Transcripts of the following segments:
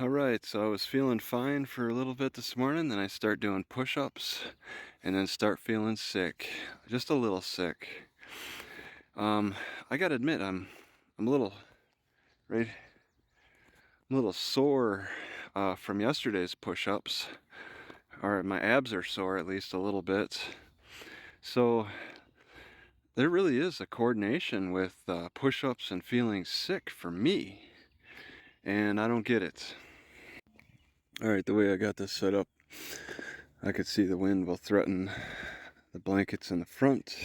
Alright, so I was feeling fine for a little bit this morning, then I start doing push-ups, and then start feeling sick. Just a little sick. Um, I gotta admit, I'm a little, right, I'm a little sore from yesterday's push-ups. Or my abs are sore at least a little bit. So there really is a coordination with push-ups and feeling sick for me, and I don't get it. Alright, the way I got this set up, I could see the wind will threaten the blankets in the front.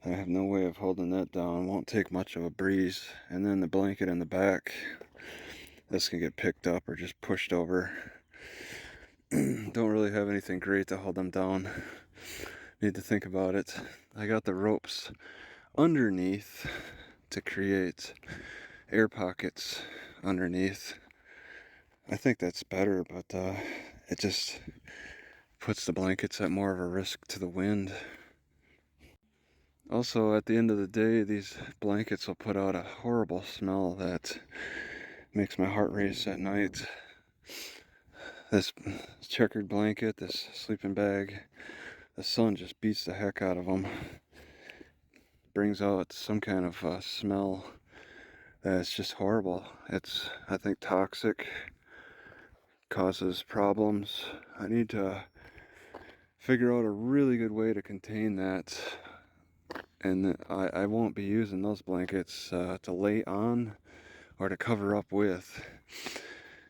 I have no way of holding that down. Won't take much of a breeze. And then the blanket in the back, this can get picked up or just pushed over. Don't really have anything great to hold them down. Need to think about it. I got the ropes underneath to create air pockets underneath. I think that's better, but it just puts the blankets at more of a risk to the wind. Also, at the end of the day, these blankets will put out a horrible smell that makes my heart race at night. This checkered blanket, this sleeping bag, the sun just beats the heck out of them. Brings out some kind of smell that's just horrible. It's, I think, toxic, causes problems. I need to figure out a really good way to contain that. And I won't be using those blankets to lay on or to cover up with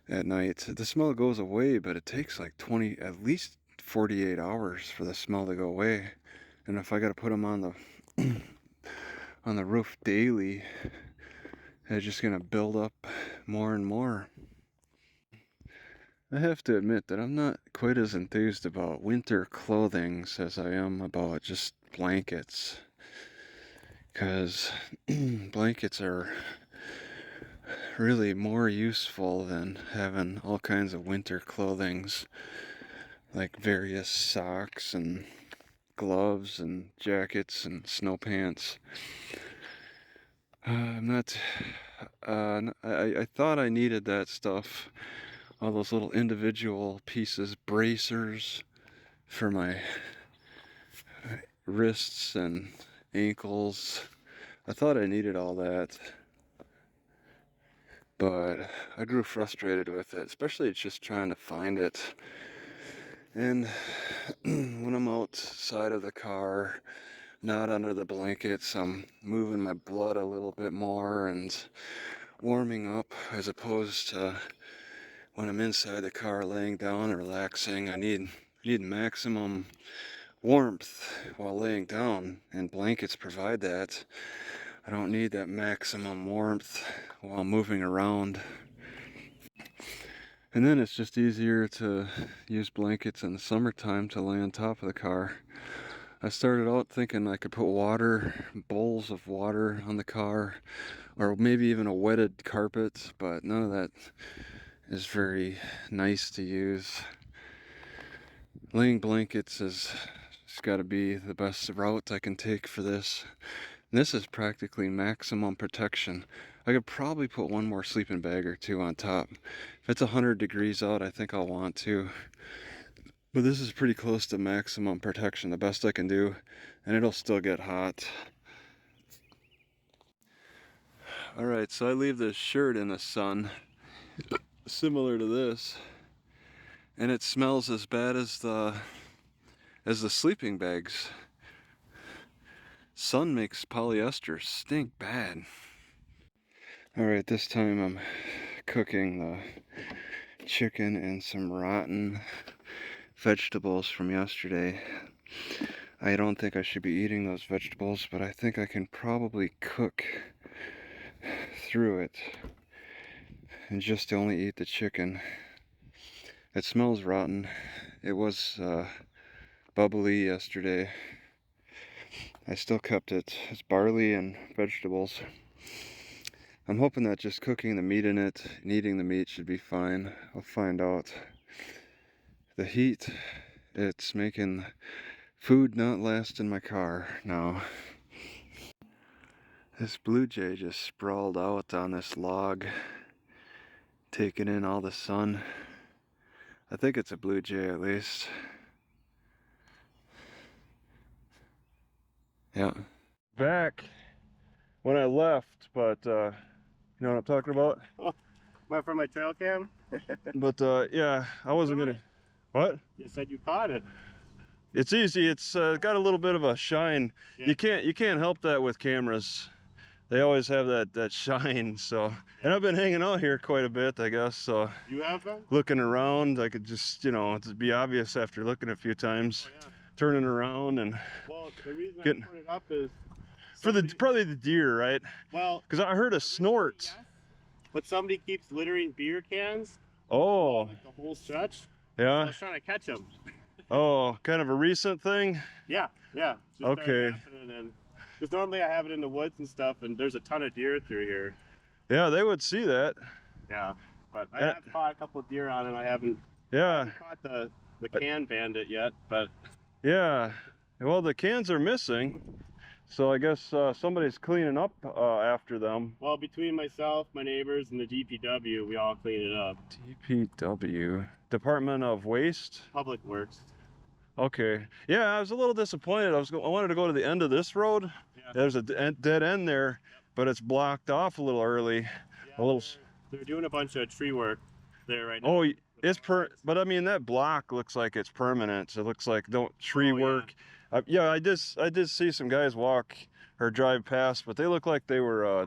at night. The smell goes away, but it takes like at least 48 hours for the smell to go away. And if I got to put them on the on the roof daily, it's just gonna build up more and more. I have to admit that I'm not quite as enthused about winter clothing as I am about just blankets, because blankets are really more useful than having all kinds of winter clothings like various socks and gloves and jackets and snow pants. I'm not I thought I needed that stuff, all those little individual pieces, bracers for my wrists and ankles. I thought I needed all that, but I grew frustrated with it, especially just trying to find it. And when I'm outside of the car, not under the blankets, I'm moving my blood a little bit more and warming up, as opposed to when I'm inside the car laying down and relaxing. I need maximum warmth while laying down, and blankets provide that. I don't need that maximum warmth while moving around. And then it's just easier to use blankets in the summertime to lay on top of the car. I started out thinking I could put bowls of water on the car, or maybe even a wetted carpet, but none of that is very nice to use. Laying blankets has got to be the best route I can take for this. And this is practically maximum protection. I could probably put one more sleeping bag or two on top. If it's 100 degrees out, I think I'll want to. But this is pretty close to maximum protection, the best I can do, and it'll still get hot. Alright, so I leave this shirt in the sun, similar to this, and it smells as bad as the sleeping bags. Sun makes polyester stink bad. Alright, this time I'm cooking the chicken and some rotten vegetables from yesterday. I don't think I should be eating those vegetables, but I think I can probably cook through it and just only eat the chicken. It smells rotten. It was bubbly yesterday. I still kept it. It's barley and vegetables. I'm hoping that just cooking the meat in it and eating the meat should be fine. I'll find out. The heat, it's making food not last in my car now. This blue jay just sprawled out on this log, taking in all the sun. I think it's a blue jay at least. Yeah. Back when I left, but you know what I'm talking about? Oh, went for my trail cam? But yeah, I wasn't gonna. What? You said you caught it. It's easy. It's got a little bit of a shine. Yeah. You can't help that with cameras. They always have that shine. So, and I've been hanging out here quite a bit, I guess. So You have been? looking around, I could just, you know, it'd be obvious after looking a few times, Oh, yeah. turning around and Well, the reason getting, I put it up is for the probably the deer, right? Well, because I heard a snort. Yes, but somebody keeps littering beer cans. Oh, like the whole stretch. yeah. I was trying to catch them. Oh, kind of a recent thing. Yeah. Just okay. Because normally I have it in the woods and stuff, and there's a ton of deer through here. Yeah, they would see that. Yeah, but I have caught a couple of deer on it. I haven't caught the can bandit yet, but yeah. Well, the cans are missing, so I guess somebody's cleaning up after them. Well, between myself, my neighbors, and the DPW, we all clean it up. DPW, Department of Waste? Public Works. Okay. Yeah, I was a little disappointed. I wanted to go to the end of this road. Yeah. There's a dead end there, yep. But it's blocked off a little early. Yeah, they're doing a bunch of tree work there right now. Oh, it's but I mean that block looks like it's permanent. It looks like tree work. Yeah, I did see some guys walk or drive past, but they look like they were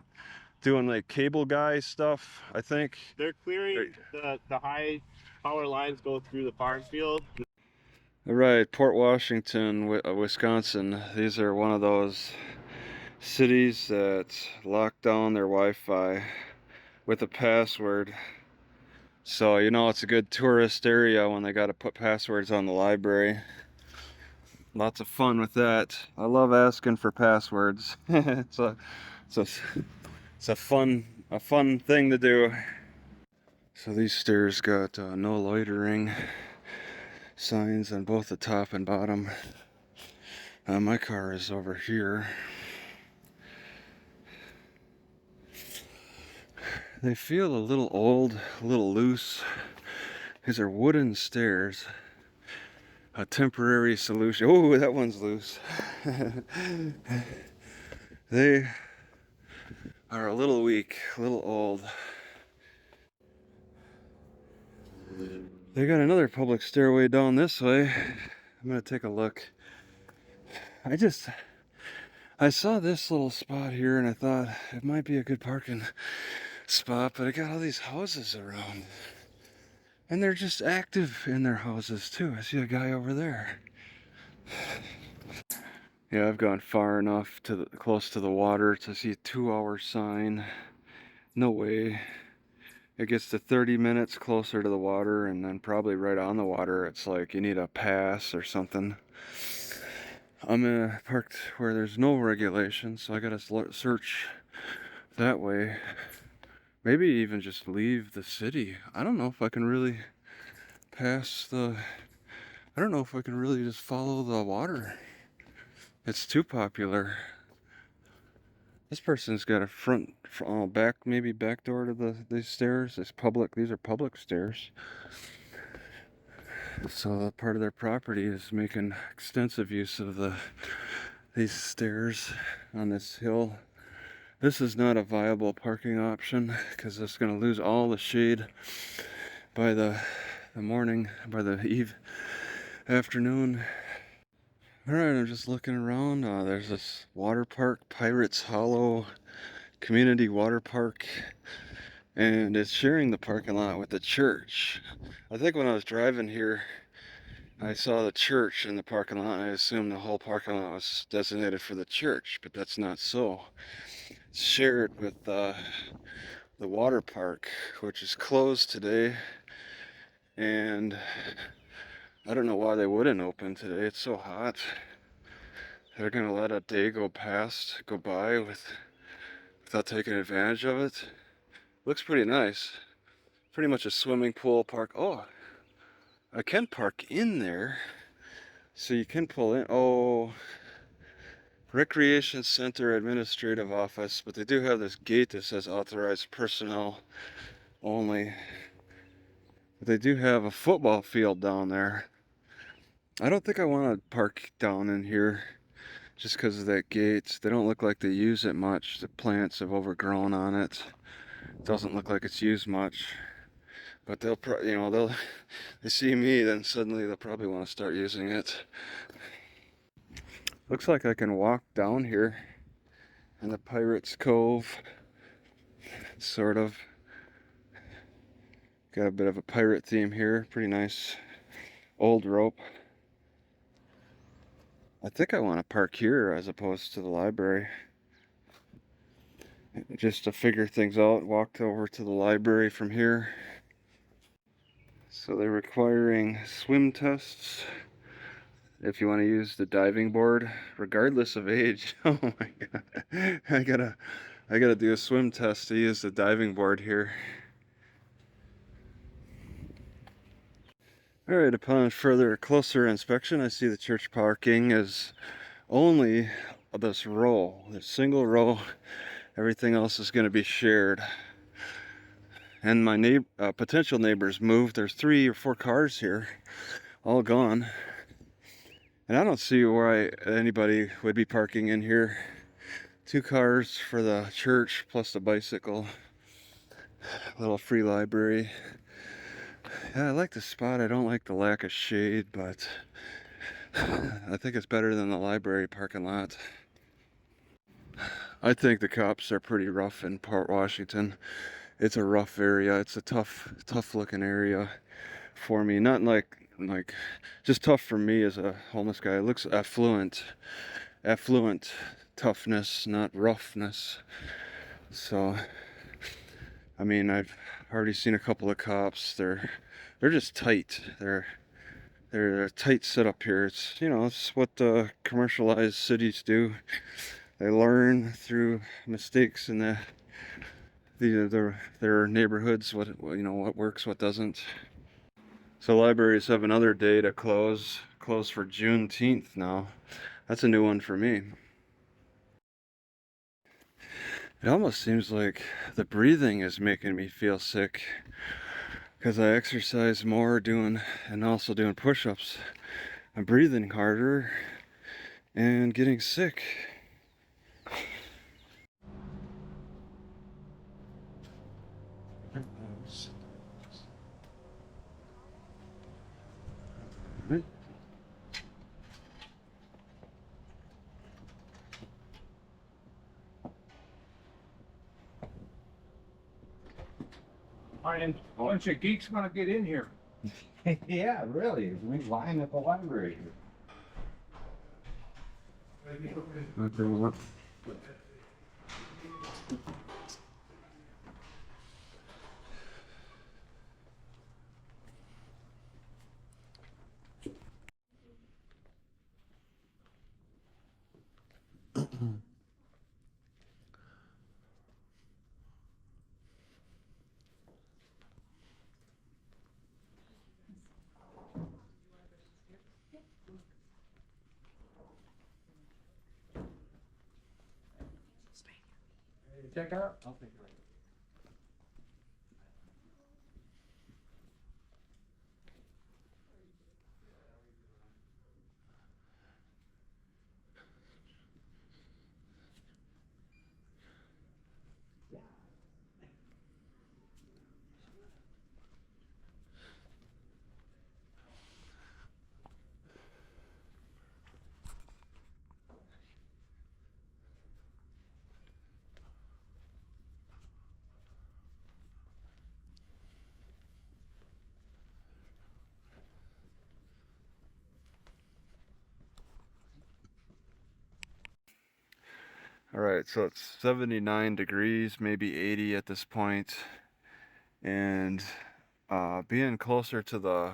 doing like cable guy stuff, I think. They're clearing the high power lines go through the farm field. All right, Port Washington, Wisconsin. These are one of those cities that lock down their Wi-Fi with a password. So you know it's a good tourist area when they got to put passwords on the library. Lots of fun with that. I love asking for passwords. it's a fun thing to do. So these stairs got no loitering signs on both the top and bottom. My car is over here. They feel a little old, a little loose. These are wooden stairs. A temporary solution. Oh, that one's loose. They are a little weak, a little old. They got another public stairway down this way. I'm gonna take a look. I saw this little spot here and I thought it might be a good parking spot, but I got all these houses around. And they're just active in their houses too. I see a guy over there. Yeah, I've gone far enough close to the water to see a 2-hour sign. No way. It gets to 30 minutes closer to the water, and then probably right on the water, it's like you need a pass or something. I'm parked where there's no regulation, so I gotta search that way. Maybe even just leave the city. I don't know if I can really I don't know if I can really just follow the water. It's too popular. This person's got a maybe back door to these stairs. These are public stairs. So that part of their property is making extensive use of these stairs on this hill. This is not a viable parking option because it's going to lose all the shade by the afternoon. Alright, I'm just looking around. There's this water park, Pirates Hollow Community Water Park, and it's sharing the parking lot with the church. I think when I was driving here, I saw the church in the parking lot, and I assumed the whole parking lot was designated for the church, but that's not so. It's shared with the water park, which is closed today, and I don't know why they wouldn't open today. It's so hot. They're gonna let a day go by without taking advantage of it. Looks pretty nice. Pretty much a swimming pool park. Oh, I can park in there. So you can pull in. Oh, Recreation Center Administrative Office. But they do have this gate that says authorized personnel only. But they do have a football field down there. I don't think I want to park down in here just because of that gate. They don't look like they use it much. The plants have overgrown on it. Doesn't look like it's used much. But they'll probably, they see me, then suddenly they'll probably want to start using it. Looks like I can walk down here in the Pirates Cove, sort of. Got a bit of a pirate theme here. Pretty nice old rope. I think I want to park here as opposed to the library. Just to figure things out, walked over to the library from here. So they're requiring swim tests if you want to use the diving board, regardless of age. Oh my god. I gotta do a swim test to use the diving board here. Alright, upon further closer inspection, I see the church parking is only this row, this single row. Everything else is going to be shared. And my potential neighbors moved. There's 3 or 4 cars here, all gone. And I don't see why anybody would be parking in here. 2 cars for the church plus the bicycle. Little free library. Yeah, I like the spot. I don't like the lack of shade, but I think it's better than the library parking lot. I think the cops are pretty rough in Port Washington. It's a rough area. It's a tough looking area for me. Not like just tough for me as a homeless guy. It looks affluent toughness, not roughness. So, I mean, I've already seen a couple of cops. They're just tight. They're a tight setup here. It's it's what commercialized cities do. They learn through mistakes in their neighborhoods what works, what doesn't. So libraries have another day to close for Juneteenth now. That's a new one for me. It almost seems like the breathing is making me feel sick because I exercise more and also doing push-ups. I'm breathing harder and getting sick. Right. And a bunch of geeks gonna get in here. Yeah, really. We line at the library here. Okay. Check out. I'll take it. All right, so it's 79 degrees, maybe 80 at this point, and being closer to the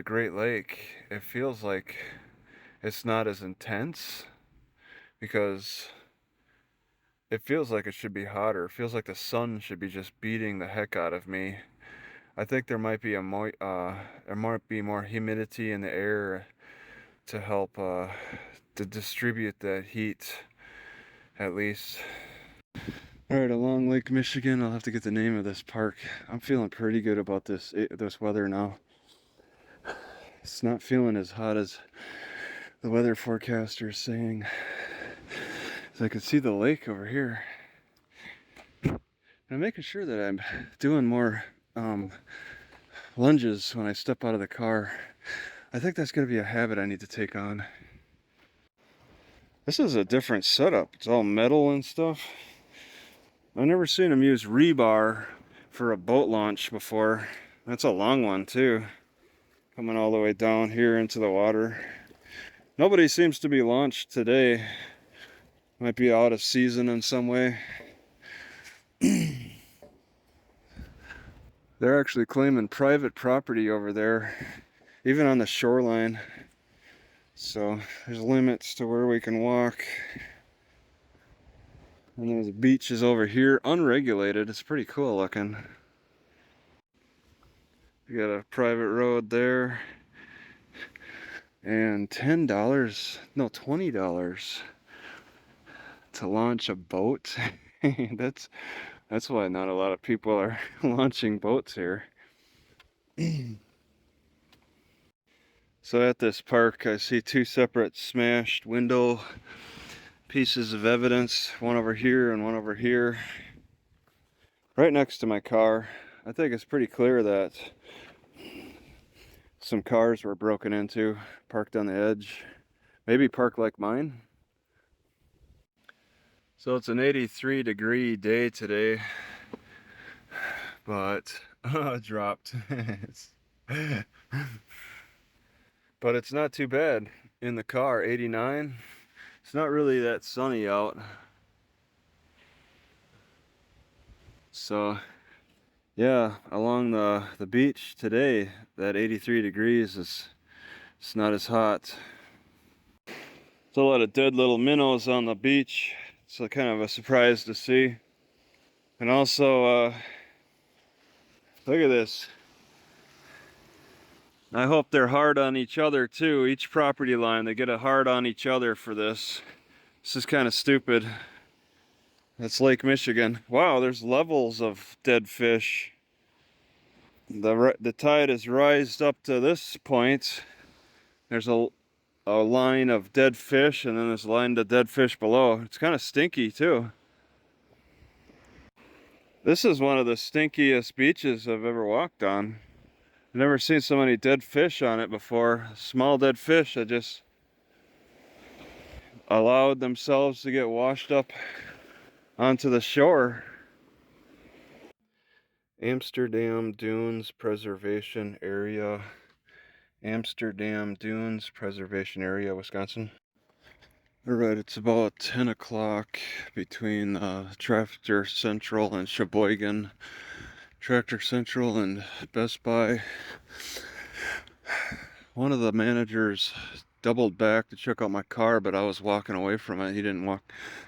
Great Lake, it feels like it's not as intense because it feels like it should be hotter. It feels like the sun should be just beating the heck out of me. I think there might be there might be more humidity in the air to help to distribute that heat at least. All right, along Lake Michigan, I'll have to get the name of this park. I'm feeling pretty good about this weather now. It's not feeling as hot as the weather forecaster is saying. So I can see the lake over here. And I'm making sure that I'm doing more lunges when I step out of the car. I think that's going to be a habit I need to take on. This is a different setup. It's all metal and stuff. I've never seen them use rebar for a boat launch before. That's a long one too, coming all the way down here into the water. Nobody seems to be launched today. Might be out of season in some way. They're actually claiming private property over there, even on the shoreline. So there's limits to where we can walk. And there's beaches over here, unregulated. It's pretty cool looking. You got a private road there. And $10, no, $20 to launch a boat. That's why not a lot of people are launching boats here. So at this park, I see two separate smashed window pieces of evidence, one over here and one over here, right next to my car. I think it's pretty clear that some cars were broken into, parked on the edge, maybe parked like mine. So it's an 83-degree day today, but dropped. But it's not too bad in the car. 89. It's not really that sunny out. So yeah, along the beach today, that 83 degrees it's not as hot. There's a lot of dead little minnows on the beach. It's kind of a surprise to see. And also, look at this. I hope they're hard on each other too. Each property line, they get a hard on each other for this. This is kind of stupid. That's Lake Michigan. Wow, there's levels of dead fish. The tide has rised up to this point. There's a line of dead fish, and then there's a line of dead fish below. It's kind of stinky too. This is one of the stinkiest beaches I've ever walked on. I've never seen so many dead fish on it before. Small dead fish that just allowed themselves to get washed up onto the shore. Amsterdam Dunes Preservation Area. Amsterdam Dunes Preservation Area, Wisconsin. Alright, it's about 10 o'clock between Tractor Central and Sheboygan. Tractor Central and Best Buy. One of the managers doubled back to check out my car, but I was walking away from it. He didn't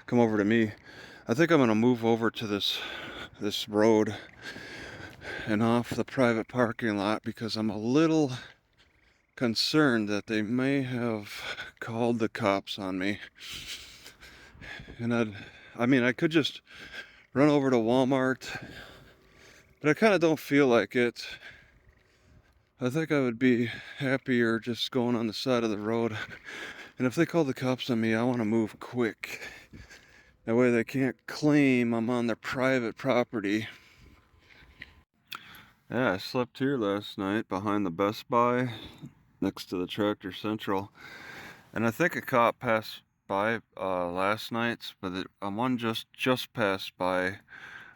come over to me. I think I'm gonna move over to this road and off the private parking lot because I'm a little concerned that they may have called the cops on me. And I could just run over to Walmart, but I kind of don't feel like it. I think I would be happier just going on the side of the road. And if they call the cops on me, I want to move quick. That way they can't claim I'm on their private property. Yeah, I slept here last night behind the Best Buy next to the Tractor Central. And I think a cop passed by last night, but one just passed by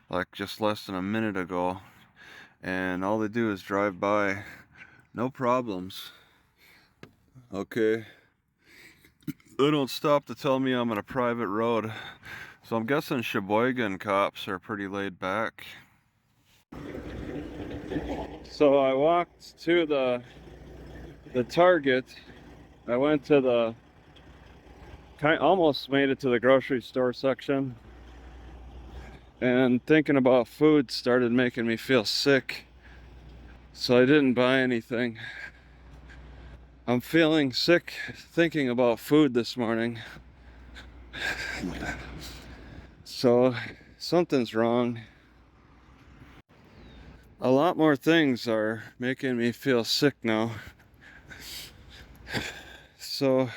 like just less than a minute ago. And all they do is drive by. No problems. Okay. They don't stop to tell me I'm on a private road. So I'm guessing Sheboygan cops are pretty laid back. So I walked to the Target. I went to almost made it to the grocery store section. And thinking about food started making me feel sick. So I didn't buy anything. I'm feeling sick thinking about food this morning. So something's wrong. A lot more things are making me feel sick now. So,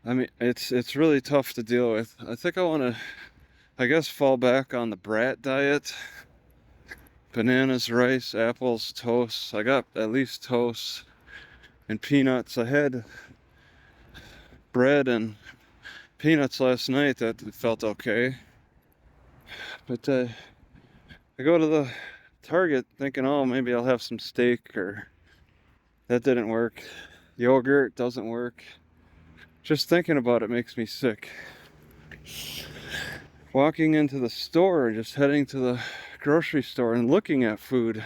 I mean, it's really tough to deal with. I think I want to, I guess, fall back on the brat diet. Bananas, rice, apples, toast. I got at least toast and peanuts. I had bread and peanuts last night. That felt okay. But I go to the Target thinking, oh, maybe I'll have some steak, or that didn't work. Yogurt doesn't work. Just thinking about it makes me sick. Walking into the store, just heading to the grocery store and looking at food,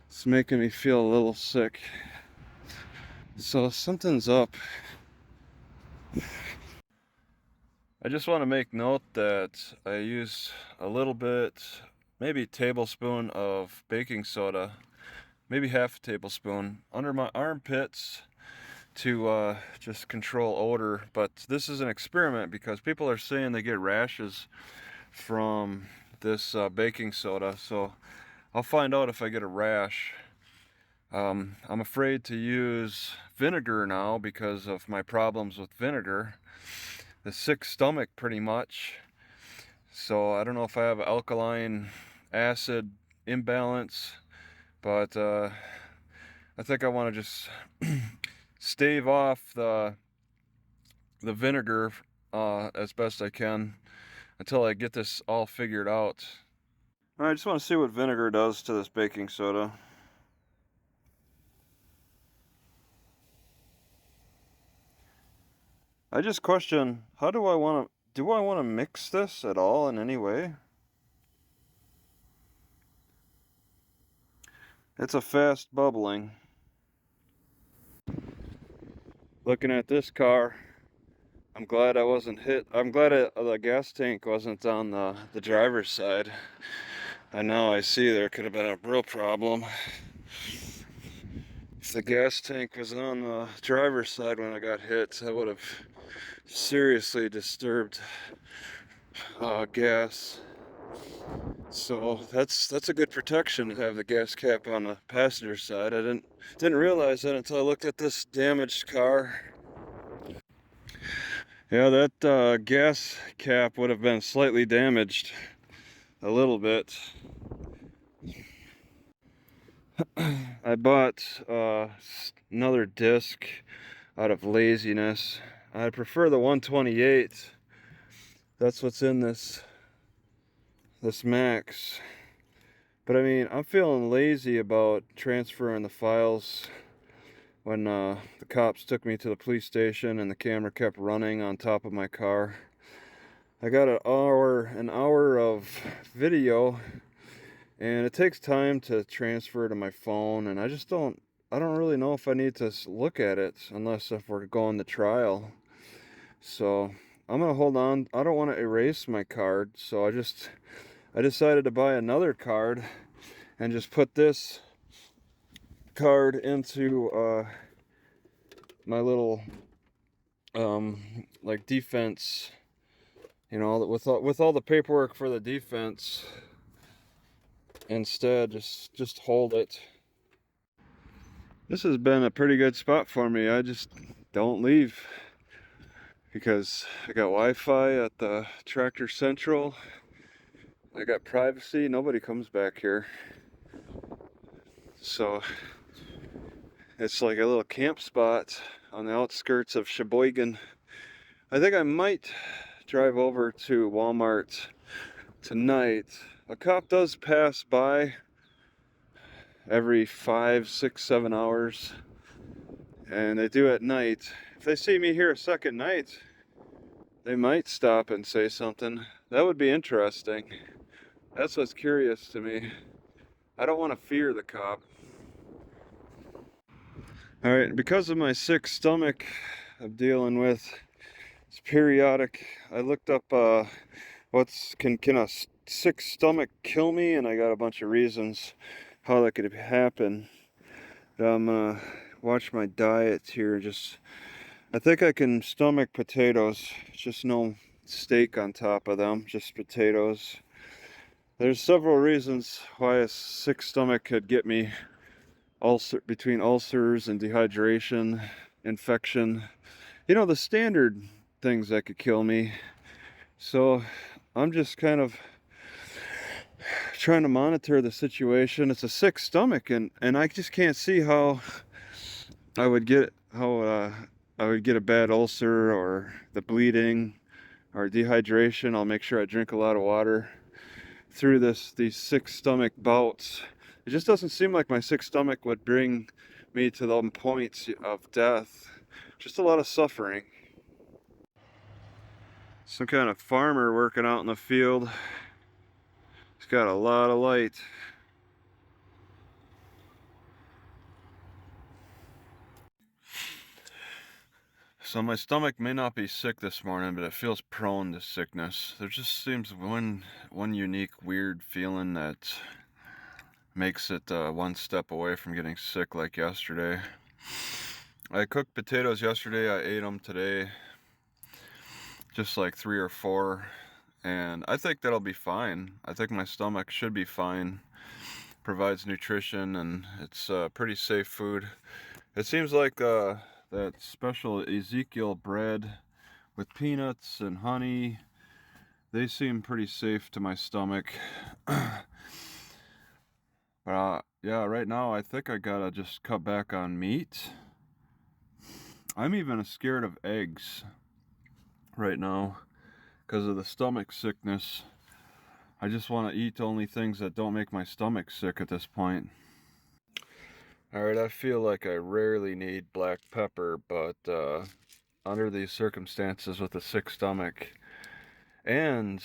it's making me feel a little sick. So something's up. I just want to make note that I use a little bit, maybe a tablespoon of baking soda, maybe half a tablespoon, under my armpits to just control odor. But this is an experiment because people are saying they get rashes from this baking soda, so I'll find out if I get a rash. I'm afraid to use vinegar now because of my problems with vinegar. The sick stomach pretty much. So I don't know if I have alkaline acid imbalance, but I think I want to just stave off the vinegar as best I can until I get this all figured out. All right, I just want to see what vinegar does to this baking soda. I just question, how do I want to mix this at all in any way? It's a fast bubbling. Looking at this car, I'm glad I wasn't hit. I'm glad the gas tank wasn't on the driver's side. I know, I see there could have been a real problem. If the gas tank was on the driver's side when I got hit, that would have seriously disturbed gas. So that's a good protection to have the gas cap on the passenger side. I didn't realize that until I looked at this damaged car. Yeah, that gas cap would have been slightly damaged, a little bit. I bought another disc out of laziness. I prefer the 128. That's what's in this Max. But I mean, I'm feeling lazy about transferring the files when the cops took me to the police station and the camera kept running on top of my car. I got an hour of video, and it takes time to transfer to my phone, and I don't really know if I need to look at it unless if we're going to trial. So I'm gonna hold on. I don't want to erase my card, so I decided to buy another card and just put this card into my little like defense, you know, with all the paperwork for the defense. Instead, just hold it. This has been a pretty good spot for me. I just don't leave because I got Wi-Fi at the Tractor Central. I got privacy. Nobody comes back here. So it's like a little camp spot on the outskirts of Sheboygan. I think I might drive over to Walmart tonight. A cop does pass by every 5, 6, 7 hours, and they do at night. If they see me here a second night, they might stop and say something. That would be interesting. That's what's curious to me. I don't want to fear the cop. All right, because of my sick stomach I'm dealing with, it's periodic. I looked up can a sick stomach kill me, and I got a bunch of reasons how that could happen. But I'm gonna watch my diet here. I think I can stomach potatoes. Just no steak on top of them, just potatoes. There's several reasons why a sick stomach could get me. Between ulcers and dehydration, infection, you know, the standard things that could kill me. So I'm just kind of trying to monitor the situation. It's a sick stomach, and I just can't see how I would get a bad ulcer or the bleeding or dehydration. I'll make sure I drink a lot of water through these sick stomach bouts. It just doesn't seem like my sick stomach would bring me to the point of death. Just a lot of suffering. Some kind of farmer working out in the field. He's got a lot of light. So my stomach may not be sick this morning, but it feels prone to sickness. There just seems one unique weird feeling that makes it one step away from getting sick like yesterday. I cooked potatoes yesterday, I ate them today, just like 3 or 4, and I think that'll be fine. I think my stomach should be fine. Provides nutrition, and it's pretty safe food. It seems like that special Ezekiel bread with peanuts and honey, they seem pretty safe to my stomach. But yeah, right now I think I gotta just cut back on meat. I'm even scared of eggs right now because of the stomach sickness. I just want to eat only things that don't make my stomach sick at this point. Alright, I feel like I rarely need black pepper, but under these circumstances with a sick stomach and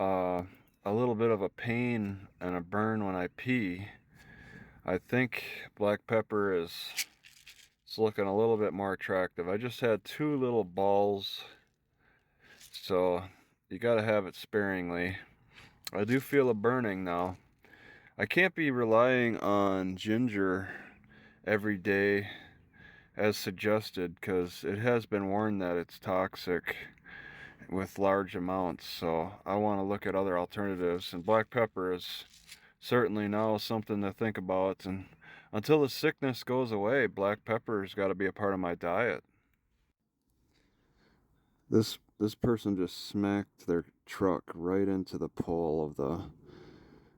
a little bit of a pain and a burn when I pee, I think black pepper is looking a little bit more attractive. I just had 2 little balls, so you gotta have it sparingly. I do feel a burning now. I can't be relying on ginger every day as suggested, because it has been warned that it's toxic with large amounts, so I want to look at other alternatives, and black pepper is certainly now something to think about. And until the sickness goes away, black pepper's got to be a part of my diet. This person just smacked their truck right into the pole of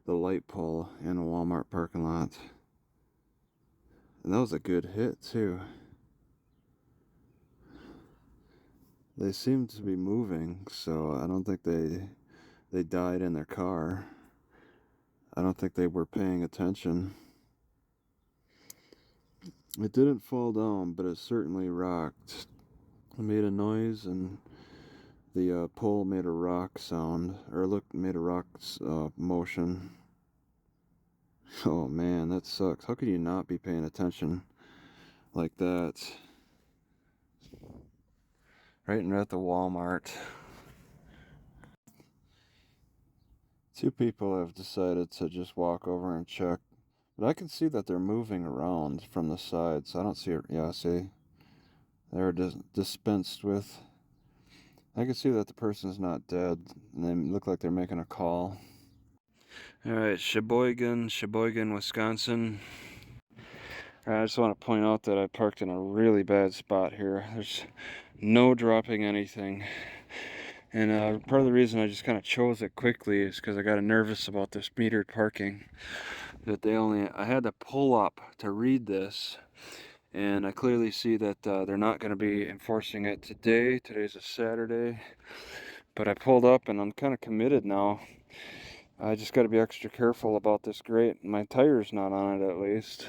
the light pole in a Walmart parking lot. And that was a good hit too. They seem to be moving, so I don't think they died in their car. I don't think they were paying attention. It didn't fall down, but it certainly rocked. It made a noise, and the pole made a rock sound, or made a rock motion. Oh man, that sucks. How could you not be paying attention like that? Right at the Walmart. 2 people have decided to just walk over and check, but I can see that they're moving around from the side, so I don't see it. Yeah, see? They're dispensed with. I can see that the person's not dead, and they look like they're making a call. Alright, Sheboygan, Wisconsin. I just want to point out that I parked in a really bad spot here. There's no dropping anything. And part of the reason I just kind of chose it quickly is because I got nervous about this metered parking. That I had to pull up to read this. And I clearly see that they're not going to be enforcing it today. Today's a Saturday. But I pulled up and I'm kind of committed now. I just got to be extra careful about this grate. My tire's not on it, at least.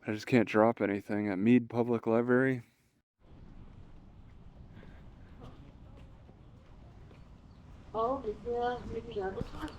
I just can't drop anything at Mead Public Library. Oh, yeah, maybe that was one.